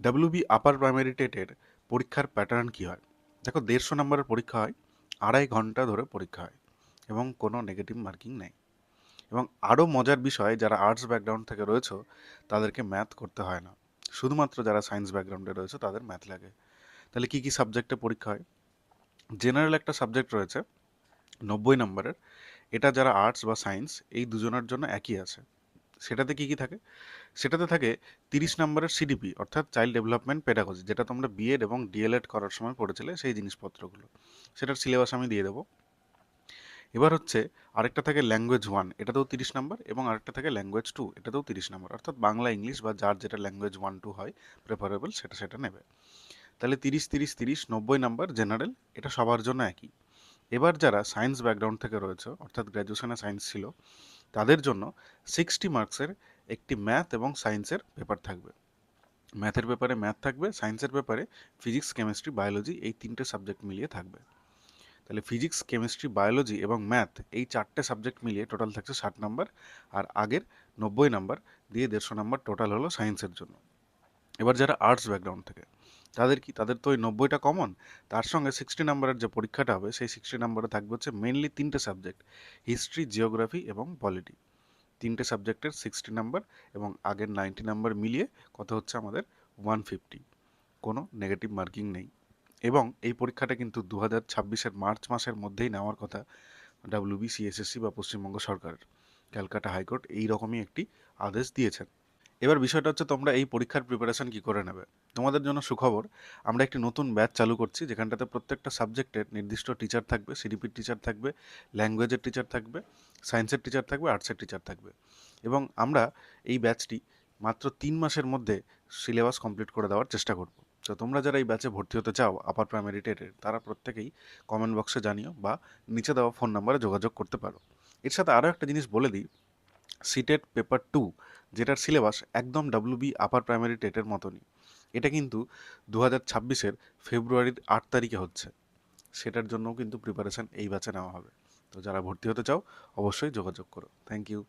WB upper primary টেটের পরীক্ষার pattern কী হয়? দেখো, 150 নম্বরের পরীক্ষা হয়, 2.5 ঘন্টা ধরে পরীক্ষা হয় এবং কোনো নেগেটিভ মার্কিং নেই। এবং আরও মজার বিষয়, যারা আর্টস ব্যাকগ্রাউন্ড থেকে রয়েছে তাদেরকে ম্যাথ করতে হয় না, শুধুমাত্র যারা সায়েন্স ব্যাকগ্রাউন্ডে রয়েছে তাদের ম্যাথ লাগে। তাহলে কী কী সাবজেক্টে পরীক্ষা হয়? জেনারেল একটা সাবজেক্ট রয়েছে 90 নম্বরের, এটা যারা আর্টস বা সায়েন্স এই দুজনের জন্য একই আছে। সেটাতে কী কী থাকে? সেটাতে থাকে 30 নম্বরের সিডিপি, অর্থাৎ চাইল্ড ডেভেলপমেন্ট পেডাগজি, যেটা তোমরা বিএড এবং ডিএলএড করার সময় পড়েছিলে সেই জিনিসপত্রগুলো। সেটার সিলেবাস আমি দিয়ে দেবো। এবার হচ্ছে আরেকটা থাকে ল্যাঙ্গুয়েজ 1, এটাতেও 30 নম্বর, এবং আরেকটা থাকে ল্যাঙ্গুয়েজ 2, এটাতেও 30 নম্বর, অর্থাৎ বাংলা ইংলিশ বা যার যেটা ল্যাঙ্গুয়েজ 1-2 হয় প্রেফারেবল সেটা নেবে। তাহলে 30-30-30 90 নাম্বার জেনারেল, এটা সবার জন্য একই। এবার যারা সায়েন্স ব্যাকগ্রাউন্ড থেকে রয়েছে, অর্থাৎ গ্র্যাজুয়েশনে সায়েন্স ছিল, তাদের জন্য 60 মার্কসের একটি ম্যাথ এবং সায়েন্সের পেপার থাকবে। ম্যাথের পেপারে ম্যাথ থাকবে, সায়েন্সের পেপারে ফিজিক্স, কেমিস্ট্রি, বায়োলজি এই 3টে সাবজেক্ট মিলিয়ে থাকবে। তাহলে ফিজিক্স, কেমিস্ট্রি, বায়োলজি এবং ম্যাথ এই 4টে সাবজেক্ট মিলিয়ে টোটাল থাকছে 60 নাম্বার, আর আগের 90 নাম্বার দিয়ে 150 নাম্বার টোটাল হলো সায়েন্সের জন্য। এবার যারা আর্টস ব্যাকগ্রাউন্ড থেকে, তাদের তো ওই 90টা কমন, তার সঙ্গে 60 নাম্বারের যে পরীক্ষাটা হবে সেই 60 নাম্বারে থাকবে হচ্ছে মেনলি 3টে সাবজেক্ট, হিস্ট্রি, জিওগ্রাফি এবং পলিটি। 3টে সাবজেক্টের 60 নাম্বার এবং আগের 90 নাম্বার মিলিয়ে কত হচ্ছে আমাদের 150। কোনো নেগেটিভ মার্কিং নেই। এবং এই পরীক্ষাটা কিন্তু 2026-এর মার্চ মাসের মধ্যেই নেওয়ার কথা ডাব্লিউবিসিএসএসসি বা পশ্চিমবঙ্গ সরকারের। ক্যালকাটা হাইকোর্ট এই রকমই একটি আদেশ দিয়েছেন। এবার বিষয়টা হচ্ছে তোমরা এই পরীক্ষার প্রিপারেশন কি করে নেবে। তোমাদের জন্য সুখবর, আমরা একটি নতুন ব্যাচ চালু করছি, যেখানটাতে প্রত্যেকটা সাবজেক্টের নির্দিষ্ট টিচার থাকবে, সিডিপির টিচার থাকবে, ল্যাঙ্গুয়েজের টিচার থাকবে, সায়েন্সের টিচার থাকবে, আর্টসের টিচার থাকবে। এবং আমরা এই ব্যাচটি মাত্র 3 মাসের মধ্যে সিলেবাস কমপ্লিট করে দেওয়ার চেষ্টা করব। তো তোমরা যারা এই ব্যাচে ভর্তি হতে চাও আপার প্রাইমারি টেটের, তারা প্রত্যেকেই কমেন্ট বক্সে জানিও বা নিচে দেওয়া ফোন নাম্বারে যোগাযোগ করতে পারো। এর সাথে আরও একটা জিনিস বলে দিই, সিটেট পেপার 2, যেটার সিলেবাস একদম ডাব্লিউবি আপার প্রাইমারি টেটের মতনই, এটা কিন্তু 2026-এর ফেব্রুয়ারির 8 তারিখে হচ্ছে। সেটার জন্যও কিন্তু প্রিপারেশান এই ব্যাচে নেওয়া হবে। তো যারা ভর্তি হতে চাও অবশ্যই যোগাযোগ করো। Thank you.